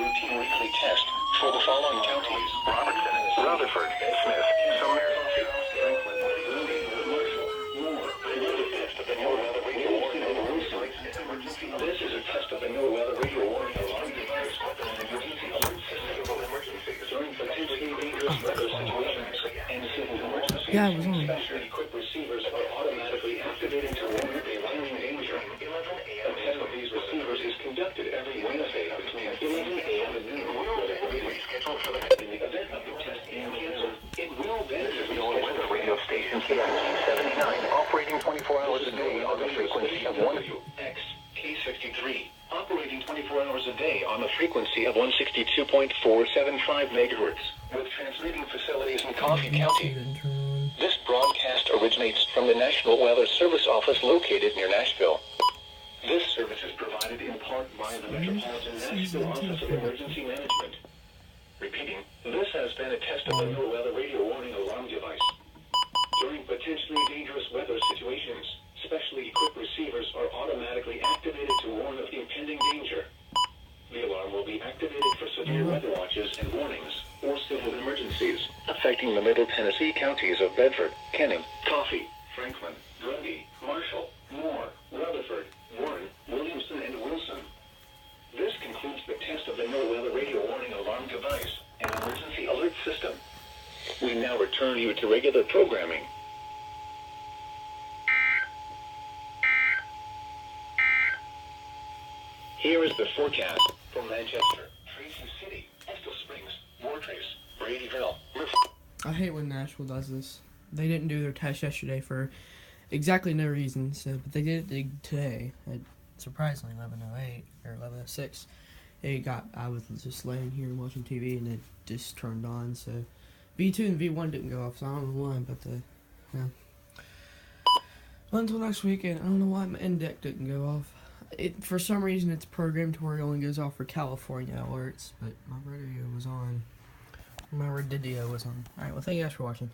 routine weekly test for the following counties: Robertson, Rutherford, Smith, Sumner, Franklin, Boone, Marshall, Moore. This is a test of the NOAA weather radio warning alarm device with an emergency alert system of emergencies during potentially dangerous weather situations and civil emergencies. Specially equipped receivers are automatically activated to warn of a looming danger. A test of these receivers is conducted every Wednesday between 11 a.m. and noon. In the event of the test being canceled, it will then be NOAA weather radio station KIC-79 operating 24 hours a day on the frequency of K63 operating 24 hours a day on the frequency of 162.475 megahertz with transmitting facilities in Coffee County. This broadcast originates from the National Weather Service Office located near Nashville. This service is provided in part by the Metropolitan Nashville Office of Emergency Management. Repeating, this has been a test of the NOAA weather radio warning alarm device. During potentially dangerous weather situations, specially equipped receivers are automatically activated to warn of impending danger. The alarm will be activated for severe weather watches and warnings or civil emergencies affecting the Middle Tennessee counties of Bedford, Kenning, Coffee, Franklin, Grundy, Marshall, Moore, Rutherford, Warren, Williamson, and Wilson. This concludes the test of the NOAA weather radio warning alarm device and emergency alert system. We now return you to regular programming. Here is the forecast from Manchester, Tracy City, Estill Springs, Moortrace, Bradyville, I hate when Nashville does this. They didn't do their test yesterday for exactly no reason, but they did it today at surprisingly 11:08 or 11:06. I was just laying here and watching TV and it just turned on. So V2 and V1 didn't go off, so I don't know why. But until next weekend, I don't know why my index didn't go off. For some reason, it's programmed to where it only goes off for California alerts, but my radio was on. My radio was on. Alright, well, thank you guys for watching.